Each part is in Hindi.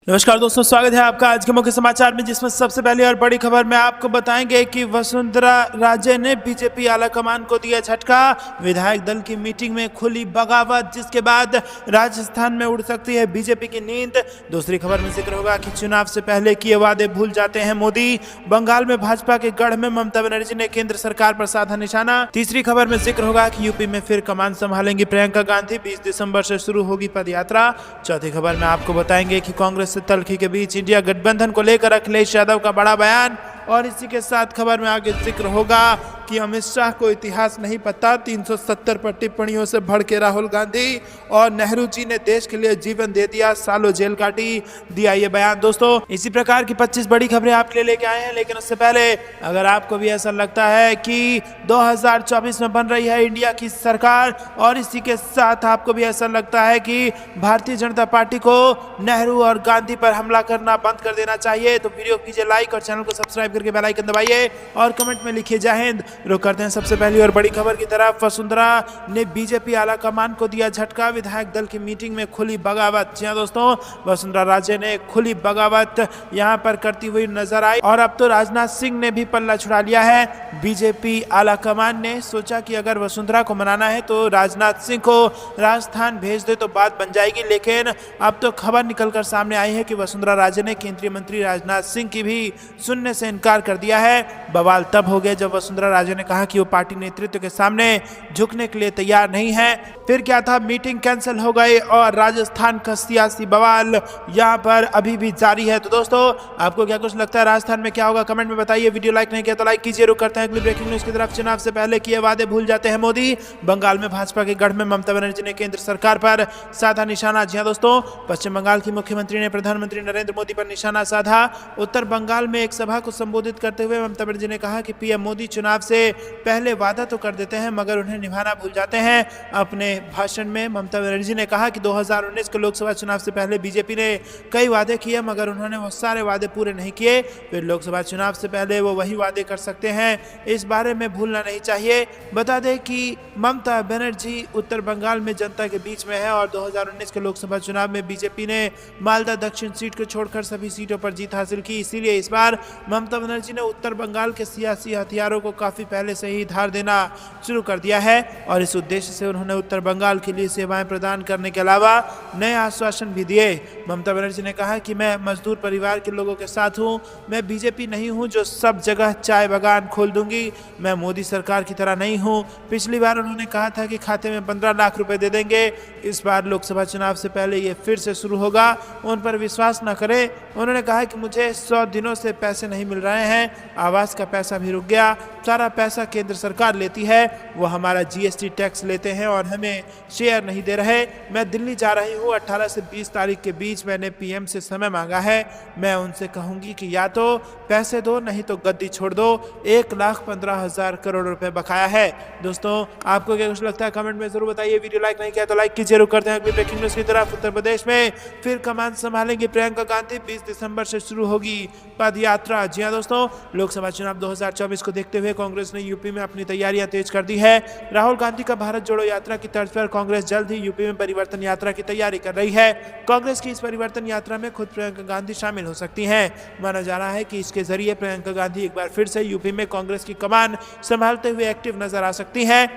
नमस्कार दोस्तों, स्वागत है आपका आज के मुख्य समाचार में, जिसमें सबसे पहली और बड़ी खबर में आपको बताएंगे कि वसुंधरा राजे ने बीजेपी आलाकमान को दिया झटका। विधायक दल की मीटिंग में खुली बगावत, जिसके बाद राजस्थान में उड़ सकती है बीजेपी की नींद। दूसरी खबर में जिक्र होगा कि चुनाव से पहले किए वादे भूल जाते हैं मोदी। बंगाल में भाजपा के गढ़ में ममता बनर्जी ने केंद्र सरकार पर साधा निशाना। तीसरी खबर में जिक्र होगा कि यूपी में फिर कमान संभालेंगी प्रियंका गांधी, 20 दिसंबर से शुरू होगी पदयात्रा। चौथी खबर में आपको बताएंगे कि कांग्रेस तल्खी के बीच इंडिया गठबंधन को लेकर अखिलेश यादव का बड़ा बयान। और इसी के साथ खबर में आगे जिक्र होगा कि अमित शाह को इतिहास नहीं पता, 370 पर टिप्पणियों से भड़के राहुल गांधी। और नेहरू जी ने देश के लिए जीवन दे दिया, सालों जेल काटी, दिया ये बयान। दोस्तों, इसी प्रकार की 25 बड़ी खबरें आपके लिए लेके आए हैं। लेकिन उससे पहले अगर आपको भी ऐसा लगता है कि 2024 में बन रही है इंडिया की सरकार, और इसी के साथ आपको भी ऐसा लगता है कि भारतीय जनता पार्टी को नेहरू और गांधी पर हमला करना बंद कर देना चाहिए, तो वीडियो कीजिए लाइक और चैनल को सब्सक्राइब करके बेल आइकन दबाइए और कमेंट में लिखिए जय हिंद। रुक करते हैं सबसे पहली और बड़ी खबर की तरफ। वसुंधरा ने बीजेपी आलाकमान को दिया झटका, विधायक दल की मीटिंग में खुली बगावत। जी हां दोस्तों, वसुंधरा राजे ने खुली बगावत यहां पर करती हुई नजर आई। और अब तो राजनाथ सिंह ने भी पल्ला छुड़ा लिया है। बीजेपी आलाकमान ने सोचा कि अगर वसुंधरा को मनाना है तो राजनाथ सिंह को राजस्थान भेज दे तो बात बन जाएगी। लेकिन अब तो खबर निकलकर सामने आई है कि वसुंधरा राजे ने केंद्रीय मंत्री राजनाथ सिंह की भी सुनने से इनकार कर दिया है। बवाल तब हो गया जब वसुंधरा राजे ने कहा कि वो पार्टी नेतृत्व के सामने झुकने के लिए तैयार नहीं है। फिर क्या था, मीटिंग कैंसिल हो गई और राजस्थान का सियासी बवाल यहां पर अभी भी जारी है। तो दोस्तों, आपको क्या कुछ लगता है राजस्थान में क्या होगा, कमेंट में बताइए। वीडियो लाइक नहीं किया तो लाइक कीजिए। रुक करते हैं अगली ब्रेकिंग न्यूज की तरफ। चुनाव से पहले किए वादे भूल जाते हैं मोदी। बंगाल में भाजपा के गढ़ में ममता बनर्जी ने केंद्र सरकार पर साधा निशाना। जी हां दोस्तों, पश्चिम बंगाल की मुख्यमंत्री ने प्रधानमंत्री नरेंद्र मोदी पर निशाना साधा। उत्तर बंगाल में एक सभा को संबोधित करते हुए ममता बनर्जी ने कहा कि पीएम मोदी चुनाव से पहले वादा तो कर देते हैं मगर उन्हें निभाना भूल जाते हैं। अपने भाषण में ममता बनर्जी ने कहा कि 2019 के लोकसभा चुनाव से पहले बीजेपी ने कई वादे किए मगर उन्होंने वो सारे वादे पूरे नहीं किए। फिर लोकसभा चुनाव से पहले वो वही वादे कर सकते हैं, इस बारे में भूलना नहीं चाहिए। बता दें कि ममता बनर्जी उत्तर बंगाल में जनता के बीच में है और 2019 के लोकसभा चुनाव में बीजेपी ने मालदा दक्षिण सीट को छोड़कर सभी सीटों पर जीत हासिल की। इसीलिए इस बार ममता बनर्जी ने उत्तर बंगाल के सियासी हथियारों को काफी पहले से ही धार देना शुरू कर दिया है। और इस उद्देश्य से उन्होंने उत्तर बंगाल के लिए सेवाएं प्रदान करने के अलावा नए आश्वासन भी दिए। ममता बनर्जी ने कहा कि मैं मजदूर परिवार के लोगों के साथ हूं, मैं बीजेपी नहीं हूं जो सब जगह चाय बागान खोल दूंगी, मैं मोदी सरकार की तरह नहीं हूं। पिछली बार उन्होंने कहा था कि खाते में 15 लाख रुपए दे देंगे, इस बार लोकसभा चुनाव से पहले ये फिर से शुरू होगा, उन पर विश्वास न करें। उन्होंने कहा कि मुझे 100 दिनों से पैसे नहीं मिल रहे हैं, आवास का पैसा भी रुक गया, सारा पैसा केंद्र सरकार लेती है, वो हमारा जीएसटी टैक्स लेते हैं और हमें शेयर नहीं दे रहे। मैं दिल्ली जा रही हूँ, 18 से 20 तारीख के बीच मैंने पीएम से समय मांगा है, मैं उनसे कहूंगी कि या तो पैसे दो नहीं तो गद्दी छोड़ दो। 1,15,000 करोड़ रुपए बकाया है। दोस्तों, आपको क्या कुछ लगता है कमेंट में जरूर बताइए। वीडियो लाइक नहीं किया तो लाइक कीजिए। रुक करते हैं अगली ब्रेकिंग न्यूज की तरफ। उत्तर प्रदेश में फिर कमान संभालेंगी प्रियंका गांधी, 20 दिसंबर से शुरू होगी पदयात्रा। जी हां दोस्तों, लोकसभा चुनाव 2024 को देखते हुए कांग्रेस ने यूपी में अपनी तैयारियां तेज कर दी है। राहुल गांधी का भारत जोड़ो यात्रा की तर्ज पर कांग्रेस जल्द ही यूपी में परिवर्तन यात्रा की तैयारी कर रही है। कांग्रेस की इस परिवर्तन यात्रा में खुद प्रियंका गांधी शामिल हो सकती हैं। माना जा रहा है कि इसके जरिए प्रियंका गांधी एक बार फिर से यूपी में कांग्रेस की कमान संभालते हुए एक्टिव नजर आ सकती हैं।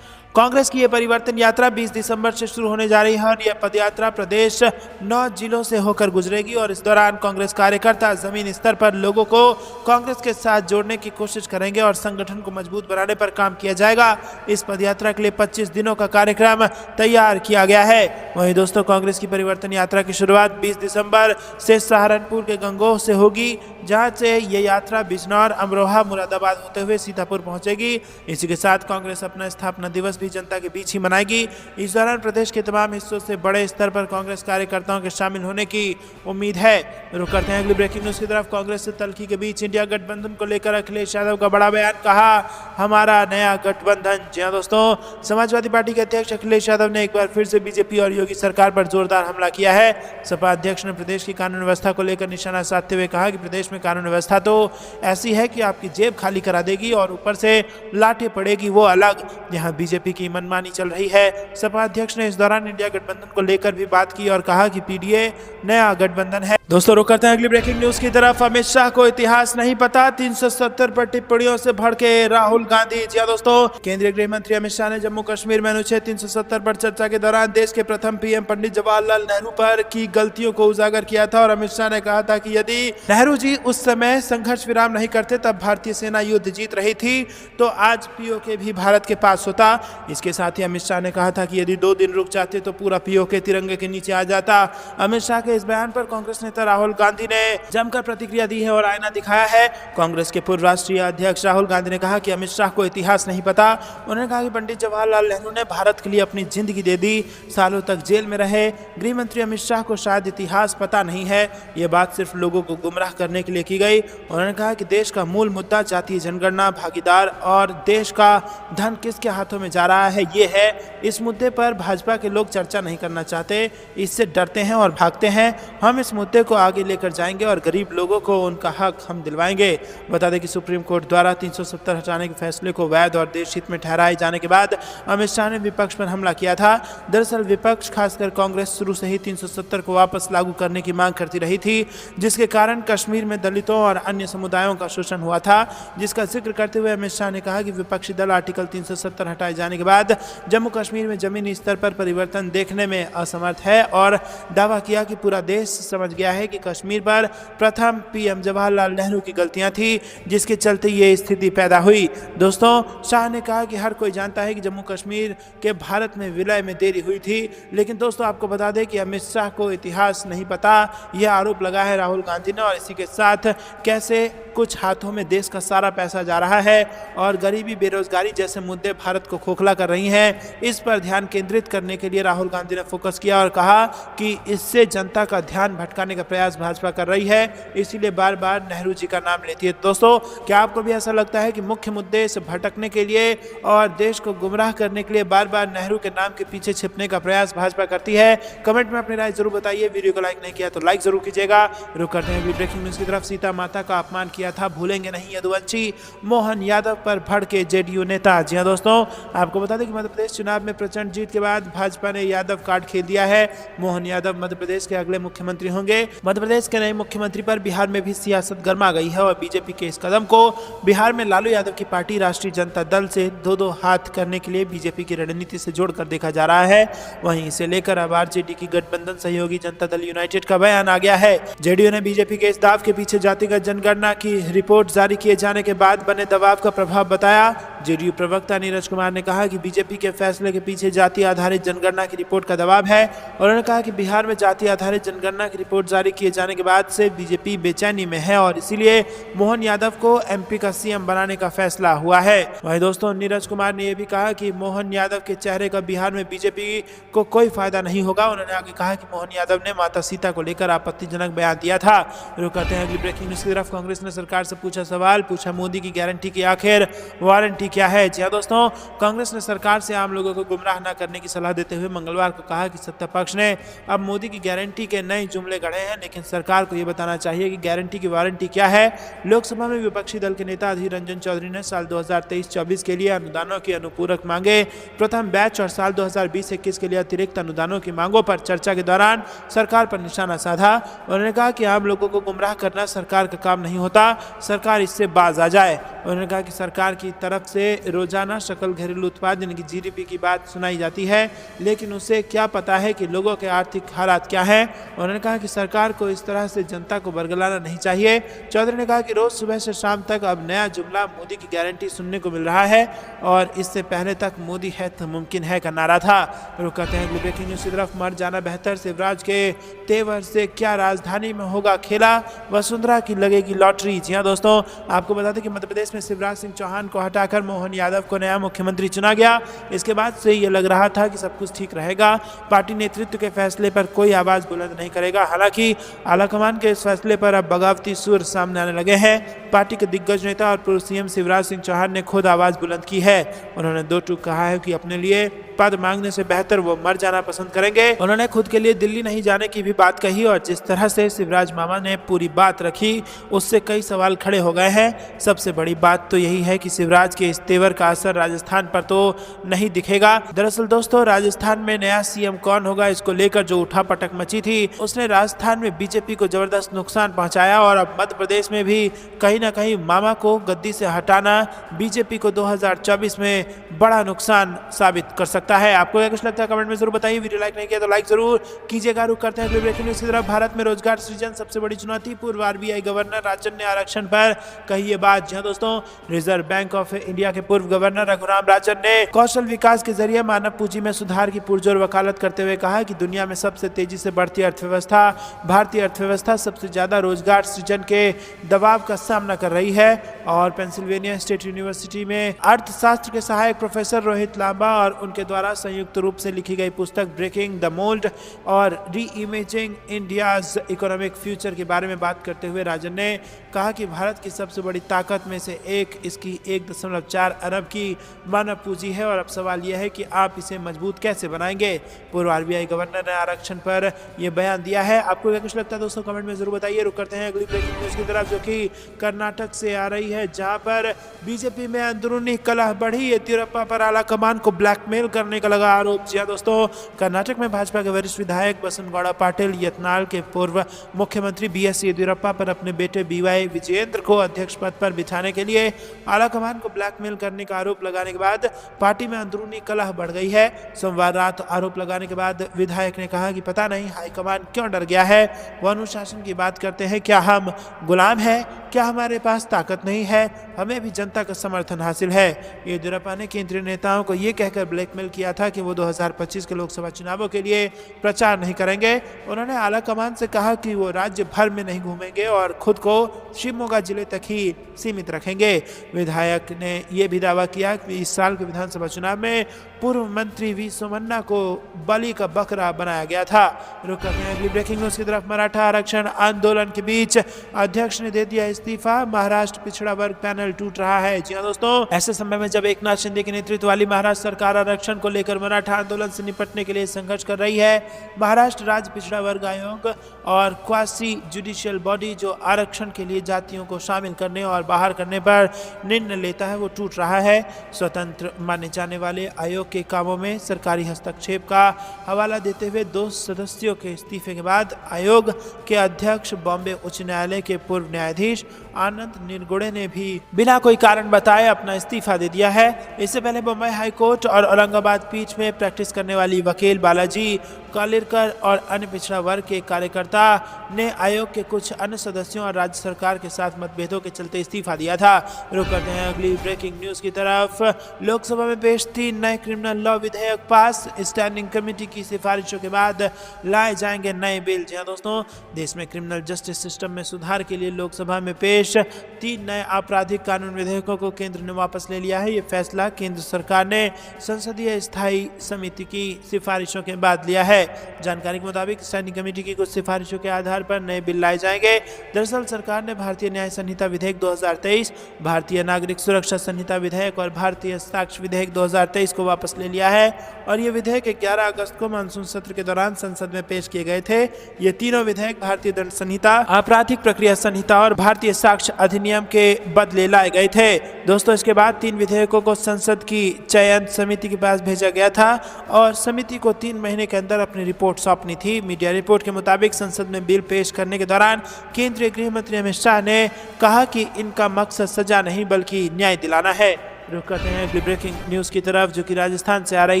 कांग्रेस की यह परिवर्तन यात्रा 20 दिसंबर से शुरू होने जा रही है और यह पदयात्रा प्रदेश 9 जिलों से होकर गुजरेगी। और इस दौरान कांग्रेस कार्यकर्ता जमीन स्तर पर लोगों को कांग्रेस के साथ जोड़ने की कोशिश करेंगे और संगठन को मजबूत बनाने पर काम किया जाएगा। इस पदयात्रा के लिए 25 दिनों का कार्यक्रम तैयार किया गया है। वहीं दोस्तों, कांग्रेस की परिवर्तन यात्रा की शुरुआत 20 दिसंबर से सहारनपुर के गंगोह से होगी, जहां से ये यात्रा बिजनौर, अमरोहा, मुरादाबाद होते हुए सीतापुर पहुंचेगी। इसी के साथ कांग्रेस अपना स्थापना दिवस भी जनता के बीच ही मनाएगी। इस दौरान प्रदेश के तमाम हिस्सों से बड़े स्तर पर कांग्रेस कार्यकर्ताओं के शामिल होने की उम्मीद है। रुक करते हैं अगली ब्रेकिंग न्यूज की तरफ। कांग्रेस से तल्खी के बीच इंडिया गठबंधन को लेकर अखिलेश यादव का बड़ा बयान, कहा हमारा नया गठबंधन। जी हां दोस्तों, समाजवादी पार्टी के अध्यक्ष अखिलेश यादव ने एक बार फिर से बीजेपी और योगी सरकार पर जोरदार हमला किया है। सपा अध्यक्ष ने प्रदेश की कानून व्यवस्था को लेकर निशाना साधते हुए कहा कि प्रदेश में कानून व्यवस्था तो ऐसी है कि आपकी जेब खाली करा देगी और ऊपर से लाठी पड़ेगी वो अलग। यहाँ बीजेपी बीजेपी की मनमानी चल रही है। सपा अध्यक्ष ने इस दौरान इंडिया गठबंधन को लेकर भी बात की और कहा कि पीडीए नया गठबंधन है। दोस्तों रुक करते हैं अगली ब्रेकिंग न्यूज की तरफ। अमित शाह को इतिहास नहीं पता, 370 पर टिप्पणियों से भड़के राहुल गांधी। जी दोस्तों, केंद्रीय गृह मंत्री अमित शाह ने जम्मू कश्मीर में अनुच्छेद 370 पर चर्चा के दौरान देश के प्रथम पीएम पंडित जवाहरलाल नेहरू पर की गलतियों को उजागर किया था और अमित शाह ने कहा था कि यदि नेहरू जी उस समय संघर्ष विराम नहीं करते तब भारतीय सेना युद्ध जीत रही थी तो आज पीओके भी भारत के पास होता। इसके साथ ही अमित शाह ने कहा था कि यदि 2 दिन रुक जाते तो पूरा पीओके तिरंगे के नीचे आ जाता। अमित शाह के इस बयान पर कांग्रेस नेता राहुल गांधी ने जमकर प्रतिक्रिया दी है और आईना दिखाया है। कांग्रेस के पूर्व राष्ट्रीय अध्यक्ष राहुल गांधी ने कहा कि अमित शाह को इतिहास नहीं पता। उन्होंने कहा कि पंडित जवाहरलाल नेहरू ने भारत के लिए अपनी जिंदगी दे दी, सालों तक जेल में रहे। गृह मंत्री अमित शाह को शायद इतिहास पता नहीं है, ये बात सिर्फ लोगों को गुमराह करने के लिए की गई। उन्होंने कहा कि देश का मूल मुद्दा जातीय जनगणना, भागीदार और देश का धन किसके हाथों में जा रहा है ये है। इस मुद्दे पर भाजपा के लोग चर्चा नहीं करना चाहते, इससे डरते हैं और भागते हैं। हम इस मुद्दे को आगे लेकर जाएंगे और गरीब लोगों को उनका हक हम दिलवाएंगे। बता दें कि सुप्रीम कोर्ट द्वारा 370 हटाने के फैसले को वैध और देशहित में ठहराए जाने के बाद अमित शाह ने विपक्ष पर हमला किया था। दरअसल विपक्ष खासकर कांग्रेस शुरू से ही 370 को वापस लागू करने की मांग करती रही थी, जिसके कारण कश्मीर में दलितों और अन्य समुदायों का शोषण हुआ था, जिसका जिक्र करते हुए अमित शाह ने कहा कि विपक्षी दल आर्टिकल 370 हटाए जाने के बाद जम्मू कश्मीर में जमीनी स्तर पर परिवर्तन देखने में असमर्थ है और दावा किया कि पूरा देश समझ गया है कि कश्मीर पर प्रथम पीएम जवाहरलाल नेहरू की गलतियां थी, जिसके चलते ये स्थिति पैदा हुई। दोस्तों, शाह ने कहा कि हर कोई जानता है कि जम्मू कश्मीर के भारत में विलय में देरी हुई थी, लेकिन दोस्तों आपको बता दें कि अमित शाह को इतिहास नहीं पता, यह आरोप लगा है राहुल गांधी ने। और इसी के साथ कैसे कुछ हाथों में देश का सारा पैसा जा रहा है और गरीबी, बेरोजगारी जैसे मुद्दे भारत को खोखला कर रही हैं, इस पर ध्यान केंद्रित करने के लिए राहुल गांधी ने फोकस किया और कहा कि इससे जनता का ध्यान भटकाने का प्रयास भाजपा कर रही है, इसीलिए बार बार नेहरू जी का नाम लेती है। दोस्तों, क्या आपको भी ऐसा लगता है कि मुख्य मुद्दे से भटकने के लिए और देश को गुमराह करने के लिए बार बार नेहरू के नाम के पीछे छिपने का प्रयास भाजपा करती है? कमेंट में अपनी राय जरूर बताइए। वीडियो को लाइक नहीं किया तो लाइक जरूर कीजिएगा। रुक करते हैं ब्रेकिंग न्यूज की तरफ। सीता माता का अपमान किया था, भूलेंगे नहीं यदुवंशी, मोहन यादव पर भड़के जेडीयू नेता। जी हां दोस्तों, आपको बता दें कि मध्य प्रदेश चुनाव में प्रचंड जीत के बाद भाजपा ने यादव कार्ड खेल दिया है। मोहन यादव मध्य प्रदेश के अगले मुख्यमंत्री होंगे। मध्य प्रदेश के नए मुख्यमंत्री पर बिहार में भी सियासत गर्मा गई है और बीजेपी के इस कदम को बिहार में लालू यादव की पार्टी राष्ट्रीय जनता दल से दो हाथ करने के लिए बीजेपी की रणनीति से जोड़कर देखा जा रहा है। वहीं इसे लेकर अब आरजेडी की गठबंधन सहयोगी जनता दल यूनाइटेड का बयान आ गया है। जेडीयू ने बीजेपी के इस दाव के पीछे जातिगत जनगणना की रिपोर्ट जारी किए जाने के बाद बने दबाव का प्रभाव बताया। जेडीयू प्रवक्ता नीरज कुमार ने कहा कि बीजेपी के फैसले के पीछे जाति आधारित जनगणना की रिपोर्ट का दबाव है। उन्होंने कहा कि बिहार में जाति आधारित जनगणना की रिपोर्ट जारी किए जाने के बाद से बीजेपी बेचैनी में है और इसीलिए मोहन यादव को एमपी का सीएम बनाने का फैसला हुआ है। वहीं दोस्तों, नीरज कुमार ने यह भी कहा कि मोहन यादव के चेहरे का बिहार में बीजेपी को कोई फायदा नहीं होगा। उन्होंने आगे कहा कि मोहन यादव ने माता सीता को लेकर आपत्तिजनक बयान दिया था। रुक करते हैं अगली ब्रेकिंग न्यूज की तरफ। कांग्रेस ने सरकार से पूछा सवाल, पूछा मोदी की गारंटी की आखिर वारंटी क्या है? जी हां दोस्तों, कांग्रेस ने सरकार से आम लोगों को गुमराह न करने की सलाह देते हुए मंगलवार को कहा कि सत्ता पक्ष ने अब मोदी की गारंटी के नए जुमले गढ़े हैं, लेकिन सरकार को यह बताना चाहिए कि गारंटी की वारंटी क्या है। लोकसभा में विपक्षी दल के नेता अधीर रंजन चौधरी ने साल 2023-24 के लिए अनुदानों की अनुपूरक मांगे, प्रथम बैच और साल 2020-21 के लिए अतिरिक्त अनुदानों की मांगों पर चर्चा के दौरान सरकार पर निशाना साधा। उन्होंने कहा कि आम लोगों को गुमराह करना सरकार का काम नहीं होता, सरकार इससे बाज आ जाए। उन्होंने कहा कि सरकार की तरफ से रोजाना सकल घरेलू उत्पाद यानी कि जीडीपी की बात सुनाई जाती है, लेकिन उसे क्या पता है कि लोगों के आर्थिक हालात क्या हैं। उन्होंने कहा कि सरकार को इस तरह से जनता को बरगलाना नहीं चाहिए। चौधरी ने कहा कि रोज सुबह से शाम तक अब नया जुमला मोदी की गारंटी सुनने को मिल रहा है और इससे पहले तक मोदी है तो मुमकिन है का नारा था। रुक करते हैं ब्रेकिंग न्यूज की तरफ। मर जाना बेहतर, शिवराज के तेवर से क्या राजधानी में होगा खेला, वसुंधरा की लगेगी लॉटरी। जी हाँ दोस्तों, आपको बता दें कि मध्य प्रदेश में शिवराज सिंह चौहान को हटाकर मोहन यादव को नया मुख्यमंत्री चुना गया। इसके बाद से ये लग रहा था कि सब कुछ ठीक रहेगा, पार्टी नेतृत्व के फैसले पर कोई आवाज बुलंद नहीं करेगा। हालांकि आलाकमान के इस फैसले पर अब बगावती सुर सामने आने लगे हैं। पार्टी के दिग्गज नेता और पूर्व सीएम शिवराज सिंह चौहान ने खुद आवाज बुलंद की है। उन्होंने दो टूक कहा है कि अपने लिए पद मांगने से बेहतर वो मर जाना पसंद करेंगे। उन्होंने खुद के लिए दिल्ली नहीं जाने की भी बात कही और जिस तरह से शिवराज मामा ने पूरी बात रखी उससे कई सवाल खड़े हो गए हैं। सबसे बड़ी बात तो यही है कि शिवराज के इस तेवर का असर राजस्थान पर तो नहीं दिखेगा। दरअसल दोस्तों, राजस्थान में नया सीएम कौन होगा इसको लेकर जो उठापटक मची थी उसने राजस्थान में बीजेपी को जबरदस्त नुकसान पहुंचाया और अब मध्य प्रदेश में भी कहीं ना कहीं मामा को गद्दी से हटाना बीजेपी को 2024 में बड़ा नुकसान साबित कर सकता है। आपको क्या कुछ लगता है कमेंट में जरूर बताइए। वीडियो लाइक नहीं किया तो लाइक जरूर कीजिएगा। रुक करते हैं ब्रेकिंग न्यूज की तरफ। भारत में रोजगार सृजन सबसे बड़ी चुनौती, पूर्व आरबीआई गवर्नर राजन ने आरक्षण पर कही ये बात। जी हां दोस्तों, रिजर्व बैंक ऑफ इंडिया के पूर्व गवर्नर रघुराम राजन ने कौशल विकास के जरिए मानव पूंजी में सुधार की पुरजोर वकालत करते हुए कहा कि दुनिया में सबसे तेजी से बढ़ती अर्थव्यवस्था भारतीय अर्थव्यवस्था सबसे ज्यादा रोजगार सृजन के दबाव का सामना कर रही है। और पेंसिल्वेनिया स्टेट यूनिवर्सिटी में अर्थशास्त्र के सहायक प्रोफेसर रोहित लांबा और उनके द्वारा संयुक्त रूप से लिखी गई पुस्तक ब्रेकिंग द मोल्ड और री इमेजिंग इंडियाज इकोनॉमिक फ्यूचर के बारे में बात करते हुए राजन ने कहा कि भारत की सबसे बड़ी ताकत में से एक इसकी 1.4 अरब की मानव पूंजी है और अब सवाल यह है कि आप इसे मजबूत कैसे बनाएंगे। पूर्व आरबीआई गवर्नर ने आरक्षण पर यह बयान दिया है। आपको क्या कुछ लगता है दोस्तों कमेंट में जरूर बताइए। रुक करते हैं अगली ब्रेकिंग न्यूज की तरफ जो कि कर्नाटक से आ रही है, जहां पर बीजेपी में अंदरूनी कलह बढ़ी। येदियुरप्पा पर आला कमान को ब्लैकमेल करने का लगा आरोप। जी हां दोस्तों, कर्नाटक में भाजपा के वरिष्ठ विधायक बसनगौड़ा पाटिल यत्नाल के पूर्व मुख्यमंत्री बीएस येदियुरप्पा पर अपने बेटे बीवाई विजयेंद्र को अध्यक्ष पद पर बिठाने के लिए आला कमान को ब्लैकमेल करने का आरोप लगाने के बाद पार्टी में अंदरूनी कलह बढ़ गई है। सोमवार रात आरोप लगाने के बाद विधायक ने कहा कि पता नहीं हाईकमान क्यों डर गया है। वो अनुशासन की बात करते हैं, क्या हम गुलाम हैं? क्या हमारे पास ताकत नहीं है? हमें भी जनता का समर्थन हासिल है। येदियुरप्पा ने केंद्रीय नेताओं को यह कहकर ब्लैकमेल किया था कि वो 2025 के लोकसभा चुनावों के लिए प्रचार नहीं करेंगे। उन्होंने आला कमान से कहा कि वो राज्य भर में नहीं घूमेंगे और खुद को शिवमोगा जिले तक ही सीमित रखेंगे। विधायक ने यह भी दावा किया कि इस साल के विधानसभा चुनाव में पूर्व मंत्री वी सोमन्ना को बलि का बकरा बनाया गया था। रुक करते हैं अगली ब्रेकिंग न्यूज की तरफ। मराठा आरक्षण आंदोलन के बीच अध्यक्ष ने दे दिया इस्तीफा। महाराष्ट्र पिछड़ा वर्ग पैनल टूट रहा है। जी हां दोस्तों, ऐसे समय में जब एकनाथ शिंदे के नेतृत्व वाली महाराष्ट्र सरकार आरक्षण को लेकर मराठा आंदोलन से निपटने के लिए संघर्ष कर रही है, महाराष्ट्र राज्य पिछड़ा वर्ग आयोग और क्वासी जुडिशियल बॉडी जो आरक्षण के लिए जातियों को शामिल करने और बाहर करने पर निर्णय लेता है वो टूट रहा है। स्वतंत्र माने जाने वाले आयोग के कामों में सरकारी हस्तक्षेप का हवाला देते हुए 2 सदस्यों के इस्तीफे के बाद आयोग के अध्यक्ष बॉम्बे उच्च न्यायालय के पूर्व न्यायाधीश आनंद निरगुड़े ने भी बिना कोई कारण बताए अपना इस्तीफा दे दिया है। इससे पहले मुंबई हाईकोर्ट और औरंगाबाद पीठ में प्रैक्टिस करने वाली वकील बालाजी कालिरकर और अन्य पिछड़ा वर्ग के कार्यकर्ता ने आयोग के कुछ अन्य सदस्यों और राज्य सरकार के साथ मतभेदों के चलते इस्तीफा दिया था। रुक करते हैं अगली ब्रेकिंग न्यूज की तरफ। लोकसभा में पेश 3 नए क्रिमिनल लॉ विधेयक पास। स्टैंडिंग कमेटी की सिफारिशों के बाद लाए जाएंगे नए बिल। जी हां दोस्तों, देश में क्रिमिनल जस्टिस सिस्टम में सुधार के लिए लोकसभा में पेश 3 नए आपराधिक कानून विधेयकों को केंद्र ने वापस ले लिया है। ये फैसला केंद्र सरकार ने संसदीय स्थायी समिति की सिफारिशों के बाद लिया है। जानकारी के मुताबिक स्टैंडिंग कमेटी की कुछ सिफारिशों के आधार पर नए बिल लाए जाएंगे। दरअसल सरकार ने भारतीय न्याय संहिता विधेयक 2023, भारतीय नागरिक सुरक्षा संहिता विधेयक और भारतीय साक्ष्य विधेयक 2023 को वापस ले लिया है और ये विधेयक 11 अगस्त को मानसून सत्र के दौरान संसद में पेश किए गए थे। ये तीनों विधेयक भारतीय दंड संहिता, आपराधिक प्रक्रिया संहिता और भारतीय साक्ष्य अधिनियम के बदले लाए गए थे। दोस्तों, इसके बाद 3 विधेयकों को संसद की चयन समिति के पास भेजा गया था और समिति को 3 महीने के अंदर अपनी रिपोर्ट सौंपनी थी। मीडिया रिपोर्ट के मुताबिक संसद में बिल पेश करने के दौरान केंद्रीय गृह मंत्री अमित शाह ने कहा कि इनका मकसद सजा नहीं बल्कि न्याय दिलाना है। रुक करते हैं अगली ब्रेकिंग न्यूज की तरफ जो कि राजस्थान से आ रही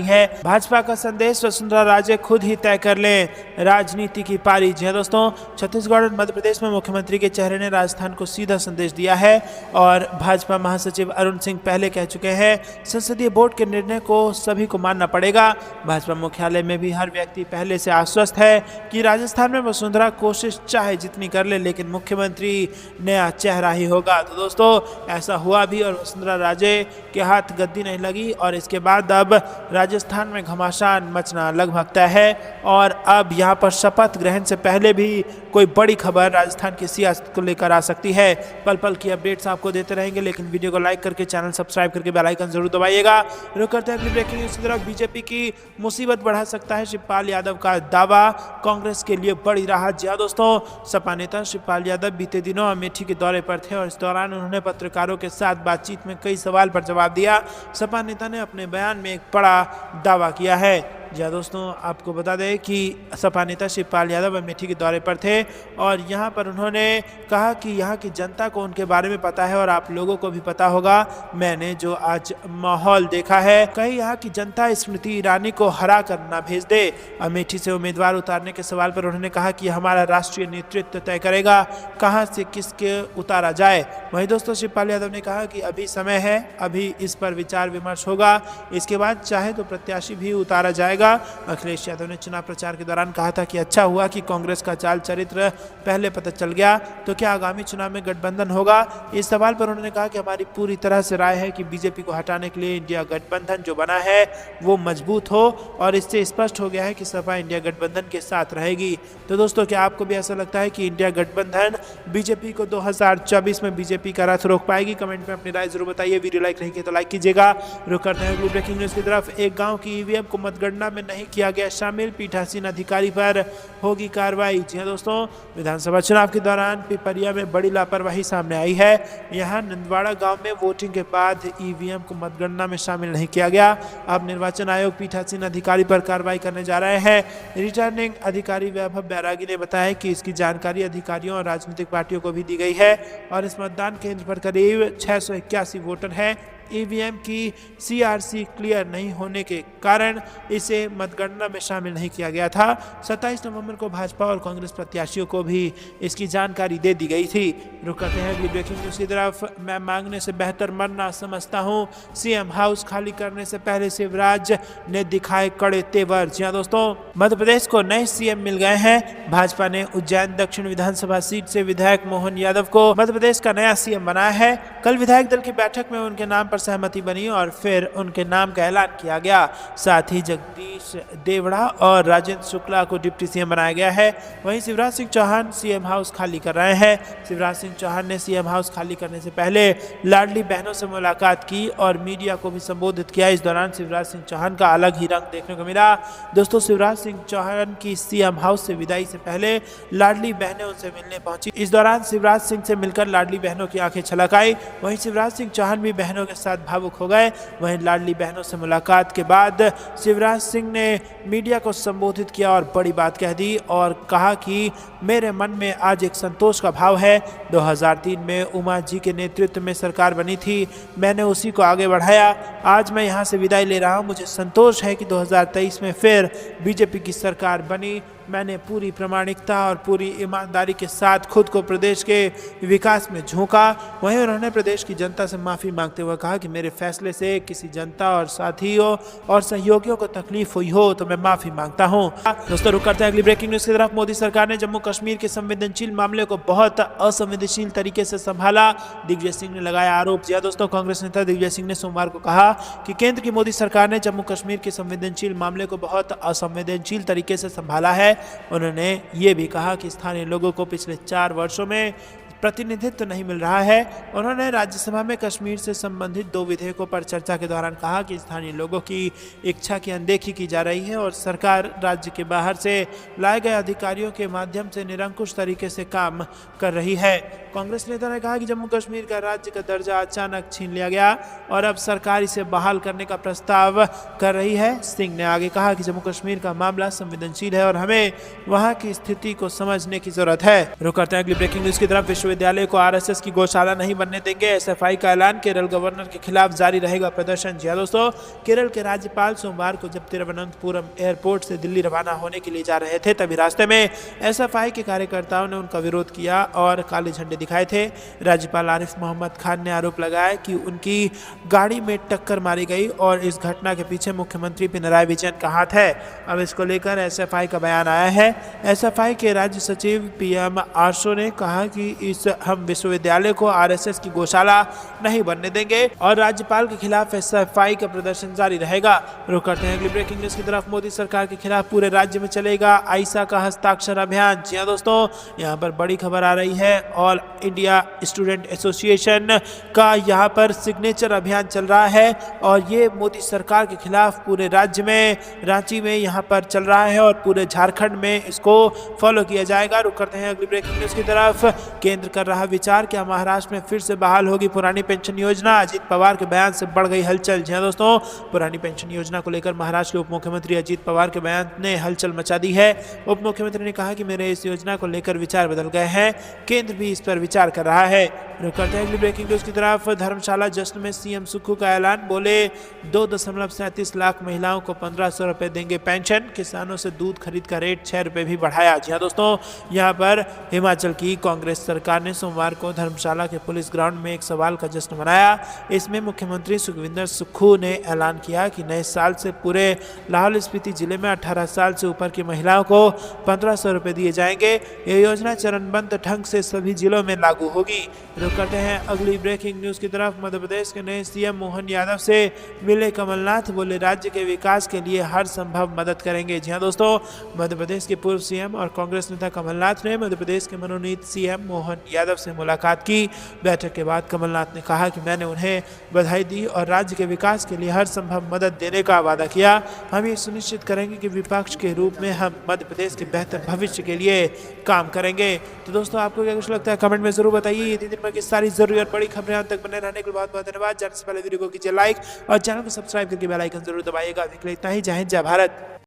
है। भाजपा का संदेश, वसुंधरा राजे खुद ही तय कर लें राजनीति की पारी। जी दोस्तों, छत्तीसगढ़ और मध्य प्रदेश में मुख्यमंत्री के चेहरे ने राजस्थान को सीधा संदेश दिया है और भाजपा महासचिव अरुण सिंह पहले कह चुके हैं संसदीय बोर्ड के निर्णय को सभी को मानना पड़ेगा। भाजपा मुख्यालय में भी हर व्यक्ति पहले से आश्वस्त है कि राजस्थान में वसुंधरा कोशिश चाहे जितनी कर ले लेकिन मुख्यमंत्री नया चेहरा ही होगा। तो दोस्तों, ऐसा हुआ भी और वसुंधरा राजे के हाथ गद्दी नहीं लगी और इसके बाद अब राजस्थान में घमासान मचना लगभग तय है। और अब यहाँ पर शपथ ग्रहण से पहले भी कोई बड़ी खबर राजस्थान की सियासत को लेकर आ सकती है। पल पल की अपडेट्स आपको देते रहेंगे, लेकिन वीडियो को लाइक करके चैनल सब्सक्राइब करके बेल आइकन जरूर दबाइएगा। रुक करते हैं अगली ब्रेकिंग न्यूज़ की तरफ। बीजेपी की मुसीबत बढ़ा सकता है शिवपाल यादव का दावा, कांग्रेस के लिए बड़ी राहत। जी दोस्तों, सपा नेता शिवपाल यादव बीते दिनों अमेठी के दौरे पर थे और इस दौरान उन्होंने पत्रकारों के साथ बातचीत में कई सवाल पर जवाब दिया। सपा नेता ने अपने बयान में एक बड़ा दावा किया है। जी दोस्तों, आपको बता दें कि सपा नेता शिवपाल यादव अमेठी के दौरे पर थे और यहाँ पर उन्होंने कहा कि यहाँ की जनता को उनके बारे में पता है और आप लोगों को भी पता होगा। मैंने जो आज माहौल देखा है, कहीं यहाँ की जनता स्मृति ईरानी को हरा कर ना भेज दे। अमेठी से उम्मीदवार उतारने के सवाल पर उन्होंने कहा कि हमारा राष्ट्रीय नेतृत्व तय करेगा कहाँ से किसके उतारा जाए। वहीं दोस्तों, शिवपाल यादव ने कहा कि अभी समय है, अभी इस पर विचार विमर्श होगा, इसके बाद चाहे तो प्रत्याशी भी उतारा जाएगा। अखिलेश यादव ने चुनाव प्रचार के दौरान कहा था कि अच्छा हुआ कि कांग्रेस का चाल चरित्र पहले पता चल गया, तो क्या आगामी चुनाव में गठबंधन होगा। इस सवाल पर उन्होंने कहा कि हमारी पूरी तरह से राय है कि बीजेपी को हटाने के लिए इंडिया गठबंधन जो बना है वो मजबूत हो और इससे स्पष्ट हो गया है कि सपा इंडिया गठबंधन के साथ रहेगी। तो दोस्तों, क्या आपको भी ऐसा लगता है कि इंडिया गठबंधन बीजेपी को 2024 में बीजेपी का रथ रोक पाएगी? कमेंट में अपनी राय जरूर बताइए। वीडियो लाइक नहीं किया तो लाइक कीजिएगा। रुक करते हैं अगली ब्रेकिंग न्यूज़ की तरफ। एक गाँव की ईवीएम को मतगणना में नहीं किया गया शामिल, पीठासीन अधिकारी पर होगी कार्रवाई। जी दोस्तों, विधानसभा चुनाव के दौरान पिपरिया में बड़ी लापरवाही सामने आई है। यहां नंदवाड़ा गांव में वोटिंग के बाद ईवीएम को मतगणना में शामिल नहीं किया गया। अब निर्वाचन आयोग पीठासीन अधिकारी पर कार्रवाई करने जा रहे हैं। रिटर्निंग अधिकारी वैभव बैरागी ने बताया कि इसकी जानकारी अधिकारियों और राजनीतिक पार्टियों को भी दी गई है और इस मतदान केंद्र पर करीब 681 वोटर हैं। ईवीएम की सीआरसी क्लियर नहीं होने के कारण इसे मतगणना में शामिल नहीं किया गया था। 27 नवंबर को भाजपा और कांग्रेस प्रत्याशियों को भी इसकी जानकारी दे दी गई थी। रुक करते हैं अगली ब्रेकिंग न्यूज़ की तरफ। मैं मांगने से बेहतर मरना समझता हूं, सीएम हाउस खाली करने से पहले शिवराज ने दिखाए कड़े तेवर। जी दोस्तों, मध्य प्रदेश को नए सीएम मिल गए हैं। भाजपा ने उज्जैन दक्षिण विधानसभा सीट से विधायक मोहन यादव को मध्य प्रदेश का नया सीएम बनाया है। कल विधायक दल की बैठक में उनके नाम सहमति बनी और फिर उनके नाम का ऐलान किया गया। साथ ही जगदीश देवड़ा और राजेंद्र शुक्ला को डिप्टी सीएम बनाया गया है। वहीं शिवराज सिंह चौहान सीएम हाउस खाली कर रहे हैं। शिवराज सिंह चौहान ने सीएम हाउस खाली करने से पहले लाडली बहनों से मुलाकात की और मीडिया को भी संबोधित किया। इस दौरान शिवराज सिंह चौहान का अलग ही रंग देखने को मिला। दोस्तों, शिवराज सिंह चौहान की सीएम हाउस से विदाई से पहले लाडली बहनें उनसे मिलने पहुंची। इस दौरान शिवराज सिंह से मिलकर लाडली बहनों की आंखें छलक आई। वहीं शिवराज सिंह चौहान भी बहनों के साथ भावुक हो गए। वहीं लाडली बहनों से मुलाकात के बाद शिवराज सिंह ने मीडिया को संबोधित किया और बड़ी बात कह दी और कहा कि मेरे मन में आज एक संतोष का भाव है। 2003 में उमा जी के नेतृत्व में सरकार बनी थी, मैंने उसी को आगे बढ़ाया। आज मैं यहां से विदाई ले रहा हूं। मुझे संतोष है कि 2023 में फिर बीजेपी की सरकार बनी। मैंने पूरी प्रामाणिकता और पूरी ईमानदारी के साथ खुद को प्रदेश के विकास में झोंका। वहीं उन्होंने प्रदेश की जनता से माफ़ी मांगते हुए कहा कि मेरे फैसले से किसी जनता और साथियों और सहयोगियों को तकलीफ हुई हो तो मैं माफ़ी मांगता हूं। दोस्तों, रुक करते हैं अगली ब्रेकिंग न्यूज़ की तरफ। मोदी सरकार ने जम्मू कश्मीर के संवेदनशील मामले को बहुत असंवेदनशील तरीके से संभाला, दिग्विजय सिंह ने लगाया आरोप। जी दोस्तों, कांग्रेस नेता दिग्विजय सिंह ने सोमवार को कहा कि केंद्र की मोदी सरकार ने जम्मू कश्मीर के संवेदनशील मामले को बहुत असंवेदनशील तरीके से संभाला है। उन्होंने ये भी कहा कि स्थानीय लोगों को पिछले 4 वर्षों में प्रतिनिधित्व नहीं मिल रहा है। उन्होंने राज्यसभा में कश्मीर से संबंधित 2 विधेयकों पर चर्चा के दौरान कहा कि स्थानीय लोगों की इच्छा की अनदेखी की जा रही है और सरकार राज्य के बाहर से लाए गए अधिकारियों के माध्यम से निरंकुश तरीके से काम कर रही है। कांग्रेस नेता ने कहा कि जम्मू कश्मीर का राज्य का दर्जा अचानक छीन लिया गया और अब सरकार इसे बहाल करने का प्रस्ताव कर रही है। सिंह ने आगे कहा कि जम्मू कश्मीर का मामला संवेदनशील है और हमें वहां की स्थिति को समझने की जरूरत है। रुक करते हैं अगली ब्रेकिंग न्यूज की तरफ। विश्वविद्यालय को आरएसएस की गौशाला नहीं बनने देंगे, एसएफआई का ऐलान। केरल गवर्नर के खिलाफ जारी रहेगा प्रदर्शन। जी दोस्तों, केरल के राज्यपाल सोमवार को जब तिरुवनंतपुरम एयरपोर्ट से दिल्ली रवाना होने के लिए जा रहे थे, तभी रास्ते में एसएफआई के कार्यकर्ताओं ने उनका विरोध किया और काले झंडे दिखाए थे। राज्यपाल आरिफ मोहम्मद खान ने आरोप लगाया कि उनकी गाड़ी में टक्कर मारी गई और इस घटना के पीछे मुख्यमंत्री पिनराई विजयन का हाथ है। अब इसको लेकर एसएफआई का बयान आया है। एसएफआई के राज्य सचिव पीएम आरशो ने कहा कि इस हम विश्वविद्यालय को आरएसएस की गौशाला नहीं बनने देंगे और राज्यपाल के खिलाफ एसएफआई का प्रदर्शन जारी रहेगा। रुक करते हैं अगली ब्रेकिंग न्यूज की तरफ। मोदी सरकार के खिलाफ पूरे राज्य में चलेगा आईसा का हस्ताक्षर अभियान। जी हां दोस्तों, यहाँ पर बड़ी खबर आ रही है। ऑल इंडिया स्टूडेंट एसोसिएशन का यहाँ पर सिग्नेचर अभियान चल रहा है और ये मोदी सरकार के खिलाफ पूरे राज्य में, रांची में यहाँ पर चल रहा है और पूरे झारखंड में इसको फॉलो किया जाएगा। रुक करते हैं अगली ब्रेकिंग न्यूज की तरफ। केंद्र कर रहा विचार, क्या महाराष्ट्र में फिर से बहाल होगी पुरानी पेंशन योजना? अजीत पवार के बयान से बढ़ गई हलचल। जी हां दोस्तों, पुरानी पेंशन योजना को लेकर महाराष्ट्र के उप मुख्यमंत्री अजीत पवार के बयान ने हलचल मचा दी है। उप मुख्यमंत्री ने कहा कि मेरे इस योजना को लेकर विचार बदल गए हैं, केंद्र भी इस पर विचार कर रहा है। रुक करते हैं अगली ब्रेकिंग न्यूज की तरफ। धर्मशाला जश्न में सीएम सुक्खू का ऐलान, बोले 2.37 लाख महिलाओं को 1500 रुपए देंगे पेंशन। किसानों से दूध खरीद का रेट 6 रुपए भी बढ़ाया। जी हाँ दोस्तों, यहाँ पर हिमाचल की कांग्रेस सरकार ने सोमवार को धर्मशाला के पुलिस ग्राउंड में एक सवाल का जश्न मनाया। इसमें मुख्यमंत्री सुखविंदर सुक्खू ने ऐलान किया कि नए साल से पूरे लाहौल स्पीति जिले में 18 साल से ऊपर की महिलाओं को 1500 रुपए दिए जाएंगे। ये योजना चरणबद्ध ढंग से सभी जिलों में लागू होगी। रुक करते हैं अगली ब्रेकिंग न्यूज की तरफ। मध्य प्रदेश के नए सीएम मोहन यादव से मिले कमलनाथ, बोले राज्य के विकास के लिए हर संभव मदद करेंगे। जी हाँ दोस्तों, मध्य प्रदेश के पूर्व सीएम और कांग्रेस नेता कमलनाथ ने मध्य प्रदेश के मनोनीत सीएम मोहन यादव से मुलाकात की। बैठक के बाद कमलनाथ ने कहा कि मैंने उन्हें बधाई दी और राज्य के विकास के लिए हर संभव मदद देने का वादा किया। हम ये सुनिश्चित करेंगे कि विपक्ष के रूप में हम मध्य प्रदेश के बेहतर भविष्य के लिए काम करेंगे। तो दोस्तों, आपको क्या कुछ लगता है कमेंट में जरूर बताइए। ये दिन भर की सारी जरूरी और बड़ी खबरें अंत तक बने रहने के लिए बहुत बहुत धन्यवाद। जाने से पहले वीडियो को कीजिए लाइक और चैनल को सब्सक्राइब करके बेल आइकन जरूर दबाइएगा। अभी के लिए इतना ही। जय हिंद, जय भारत।